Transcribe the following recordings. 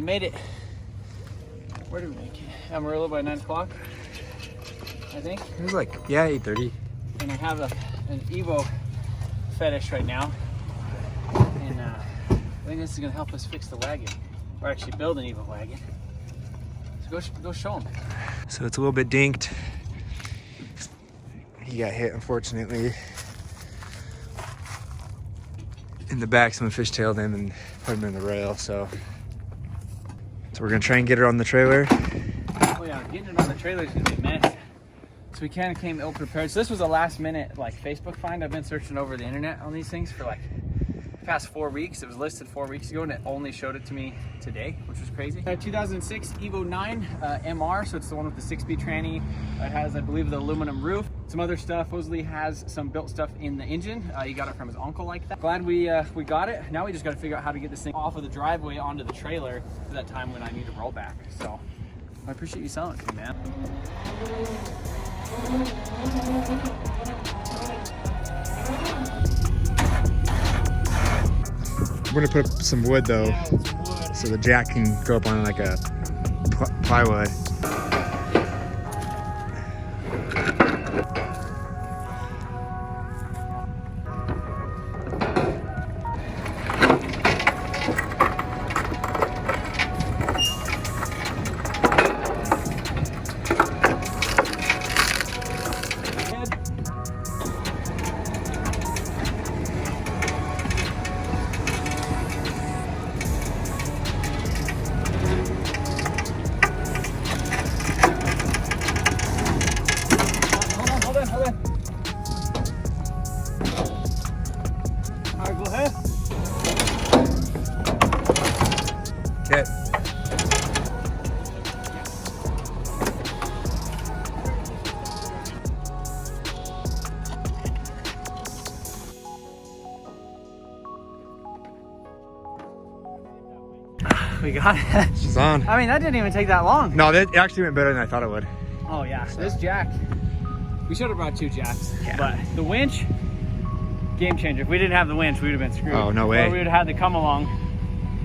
made it. Where did we make it? Amarillo by 9 o'clock, I think. It was like, yeah, 8:30. And I have an Evo fetish right now. And I think this is gonna help us fix the wagon. Or actually build an Evo wagon. So go show them. So it's a little bit dinked. He got hit, unfortunately. In the back, someone fishtailed him and put him in the rail, so we're gonna try and get it on the trailer. Oh yeah, getting it on the trailer is gonna be a mess. So we kind of came ill prepared. So this was a last minute like Facebook find. I've been searching over the internet on these things for like the past 4 weeks. It was listed 4 weeks ago and it only showed it to me today, which was crazy. 2006 Evo 9 MR, so it's the one with the 6-speed tranny. It has, I believe, the aluminum roof. Some other stuff. Supposedly has some built stuff in the engine. He got it from his uncle like that. Glad we got it. Now we just got to figure out how to get this thing off of the driveway onto the trailer for that time when I need to roll back. So I appreciate you selling it to me, man. We're gonna put up some wood though, so the jack can go up on like a plywood. Okay. We got it. She's on. I mean, that didn't even take that long. No, that actually went better than I thought it would. Oh yeah, so this jack, we should have brought 2 jacks, yeah. But the winch, game changer. If we didn't have the winch, we would have been screwed. Oh, no way. Or we would have had to come along.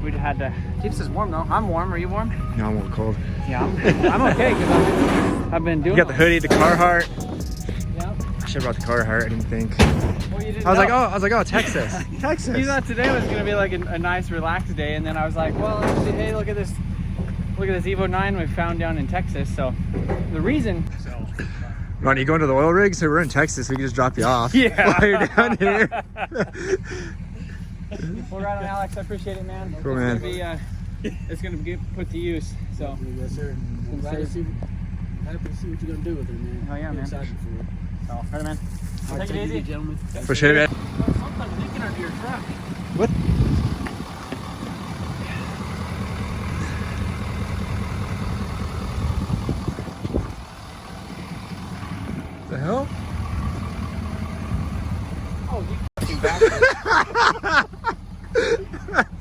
We'd have had to, keeps us warm though. I'm warm, are you warm? No, I'm a little cold. Yeah, I'm okay, because I've been doing You got the hoodie, the Carhartt. Yeah. I should have brought the Carhartt, I didn't think. Well, you didn't I was know. like, oh, Texas. Texas. You thought today was gonna be like a nice relaxed day, and then I was like, well, actually, hey, look at this Evo 9 we found down in Texas. So the reason. Ron, you going to the oil rig? So we're in Texas, we can just drop you off. Yeah. While you're down here. Well, right on, Alex. I appreciate it, man. Cool, man. It's gonna be put to use. So. Yes, sir. I'm glad to see. Happy to see what you're gonna do with it, man. Oh yeah, I'm man. excited for it. So, all right, man. All right, Take it easy, gentlemen. Appreciate it, man. Something leaking out of your truck. What? The hell? Oh, you fucking bastard.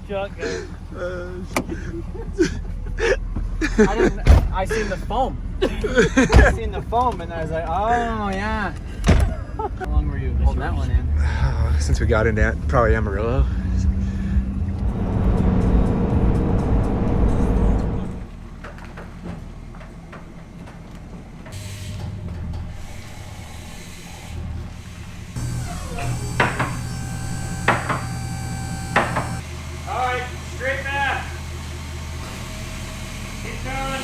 Chuck, I seen the foam. I seen the foam and I was like, oh yeah. How long were you holding that one in? Since we got into it, probably Amarillo. Alright, straight back. Keep going.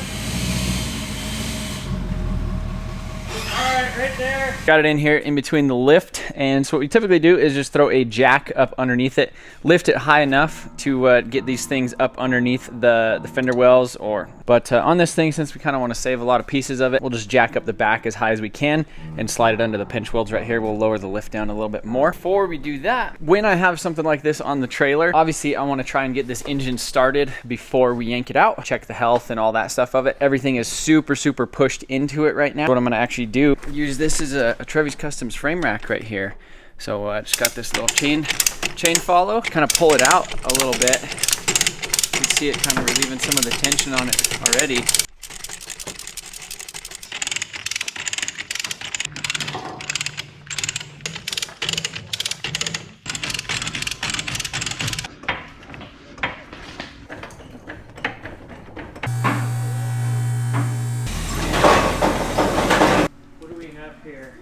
Alright, right there. Got it in here in between the lift, and so what we typically do is just throw a jack up underneath it, lift it high enough to get these things up underneath the fender wells. But on this thing, since we kind of want to save a lot of pieces of it, we'll just jack up the back as high as we can and slide it under the pinch welds right here. We'll lower the lift down a little bit more. Before we do that, when I have something like this on the trailer, obviously I want to try and get this engine started before we yank it out, check the health and all that stuff of it. Everything is super pushed into it right now. What I'm going to actually do, use this as a Trevi's Customs frame rack right here. So I just got this little chain follow, kind of pull it out a little bit. You can see it kind of relieving some of the tension on it already. here.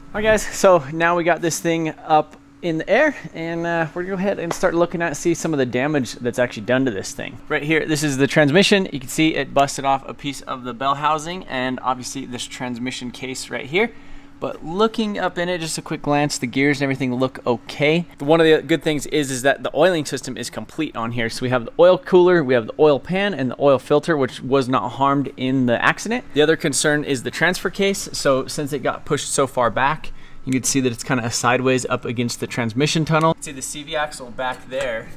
Alright guys, so now we got this thing up in the air, and we're gonna go ahead and start looking at see some of the damage that's actually done to this thing. Right here, this is the transmission. You can see it busted off a piece of the bell housing and obviously this transmission case right here. But looking up in it, just a quick glance, the gears and everything look okay. One of the good things is that the oiling system is complete on here. So we have the oil cooler, we have the oil pan, and the oil filter, which was not harmed in the accident. The other concern is the transfer case. So since it got pushed so far back, you can see that it's kind of sideways up against the transmission tunnel. See the CV axle back there.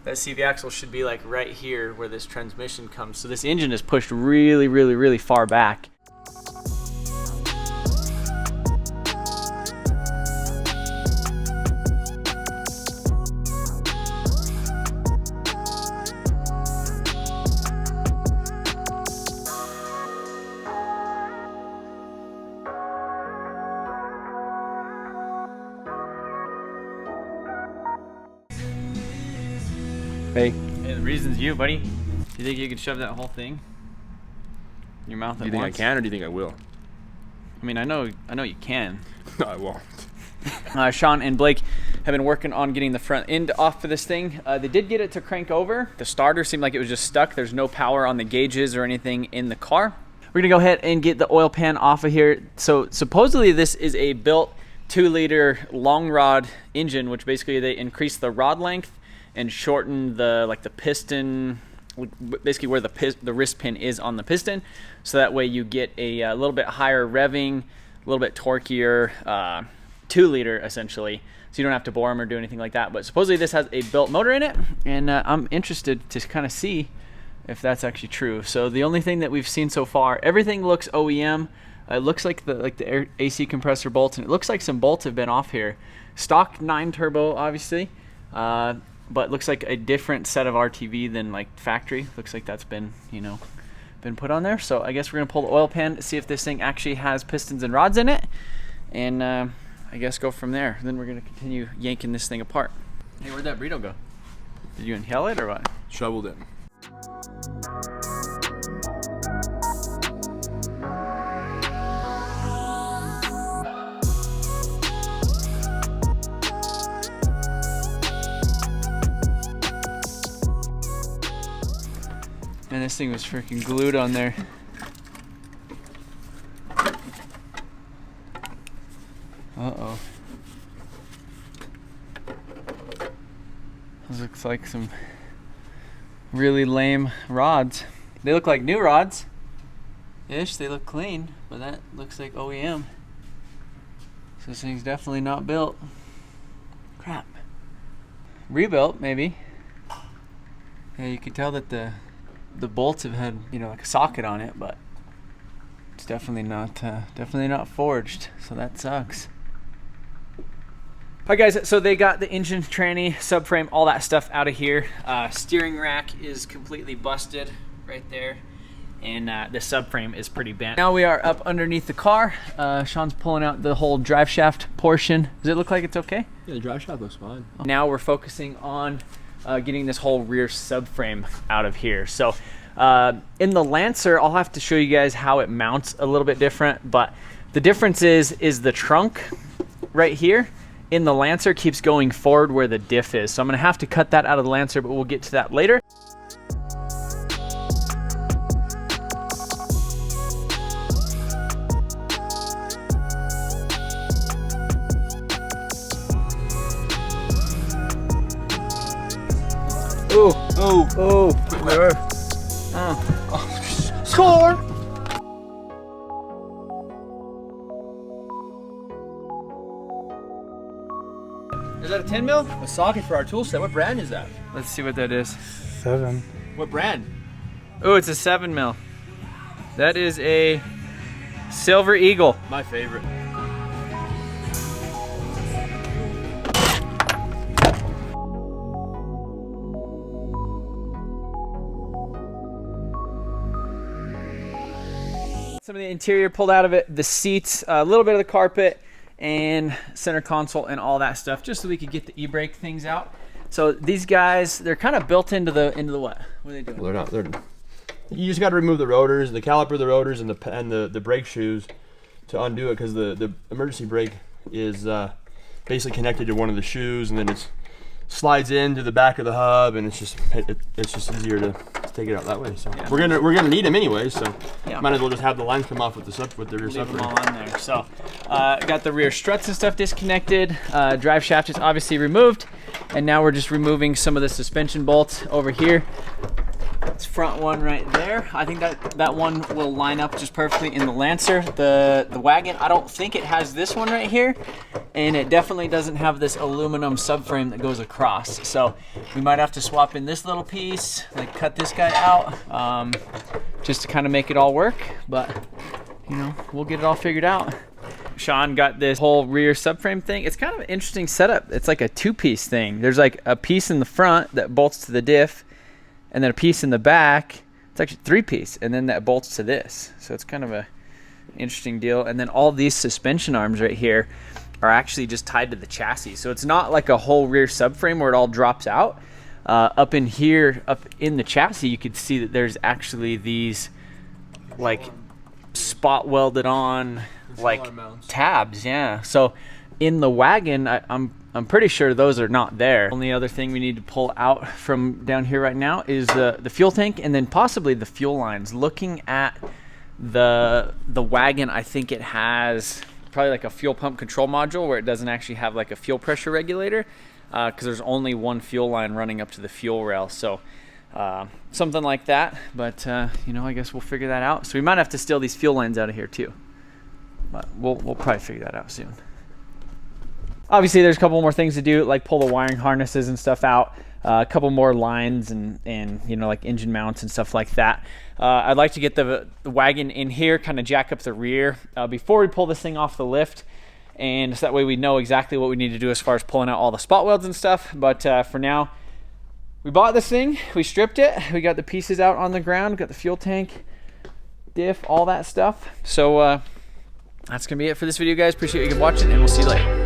That CV axle should be like right here where this transmission comes. So this engine is pushed really, really, really far back. Hey. Hey, the reason's you, buddy. Do you think you could shove that whole thing in your mouth at once? Do you think I can, or do you think I will? I mean, I know you can. No, I won't. Sean and Blake have been working on getting the front end off for this thing. They did get it to crank over. The starter seemed like it was just stuck. There's no power on the gauges or anything in the car. We're gonna go ahead and get the oil pan off of here. So supposedly this is a built 2-liter long rod engine, which basically they increase the rod length and shorten the piston, basically where the wrist pin is on the piston, so that way you get a little bit higher revving, a little bit torquier 2-liter essentially, so you don't have to bore them or do anything like that. But supposedly this has a built motor in it, and I'm interested to kind of see if that's actually true. So the only thing that we've seen so far, everything looks OEM. It looks like the AC compressor bolts, and it looks like some bolts have been off here. Stock 9 turbo, obviously. But looks like a different set of RTV than like factory. Looks like that's been, been put on there. So I guess we're gonna pull the oil pan to see if this thing actually has pistons and rods in it, and I guess go from there. Then we're gonna continue yanking this thing apart. Hey, where'd that burrito go? Did you inhale it or what? Shoveled it. And this thing was freaking glued on there. Uh-oh. This looks like some really lame rods. They look like new rods-ish. They look clean, but that looks like OEM. So this thing's definitely not built. Crap. Rebuilt, maybe. Yeah, you can tell that the bolts have had, like a socket on it, but it's definitely not forged. So that sucks. All right, guys. So they got the engine, tranny, subframe, all that stuff out of here. Steering rack is completely busted right there, and the subframe is pretty bent. Now we are up underneath the car. Sean's pulling out the whole drive shaft portion. Does it look like it's okay? Yeah, the drive shaft looks fine. Now we're focusing on getting this whole rear subframe out of here. So in the Lancer, I'll have to show you guys how it mounts a little bit different, but the difference is the trunk right here in the Lancer keeps going forward where the diff is. So I'm gonna have to cut that out of the Lancer, but we'll get to that later. Oh. Score! Is that a 10 mil? A socket for our tool set. What brand is that? Let's see what that is. 7. What brand? Oh, it's a 7 mil. That is a Silver Eagle. My favorite. Some of the interior pulled out of it, the seats, a little bit of the carpet, and center console and all that stuff, just so we could get the e-brake things out. So these guys, they're kind of built into the what? What are they doing? Well, they're You just got to remove the rotors, the caliper, the rotors, and the brake shoes to undo it, because the emergency brake is basically connected to one of the shoes, and then it slides into the back of the hub, and it's just easier to take it out that way. So we're gonna need them anyway, so might as well just have the lines come off with the rear Leave them subframe. all on there. So got the rear struts and stuff disconnected. Drive shaft is obviously removed, and now we're just removing some of the suspension bolts over here. It's front one right there. I think that one will line up just perfectly in the Lancer. The wagon, I don't think it has this one right here, and it definitely doesn't have this aluminum subframe that goes across. So we might have to swap in this little piece, like cut this guy out, just to kind of make it all work. But you know, we'll get it all figured out. Sean got this whole rear subframe thing. It's kind of an interesting setup. It's like a two-piece thing. There's like a piece in the front that bolts to the diff, and then a piece in the back. It's actually three-piece, and then that bolts to this. So it's kind of a interesting deal. And then all these suspension arms right here are actually just tied to the chassis. So it's not like a whole rear subframe where it all drops out. Up in here, up in the chassis, you could see that there's actually these like spot welded on like tabs. Yeah. So in the wagon, I'm pretty sure those are not there. Only other thing we need to pull out from down here right now is the fuel tank, and then possibly the fuel lines. Looking at the wagon, I think it has probably like a fuel pump control module where it doesn't actually have like a fuel pressure regulator, because there's only one fuel line running up to the fuel rail. So something like that. But you know, I guess we'll figure that out. So we might have to steal these fuel lines out of here too, but we'll probably figure that out soon. Obviously, there's a couple more things to do, like pull the wiring harnesses and stuff out, a couple more lines and you know, like engine mounts and stuff like that. I'd like to get the wagon in here, kind of jack up the rear before we pull this thing off the lift, and so that way we know exactly what we need to do as far as pulling out all the spot welds and stuff. But for now, we bought this thing, we stripped it, we got the pieces out on the ground, got the fuel tank, diff, all that stuff. So that's gonna be it for this video, guys. Appreciate you watching, and we'll see you later.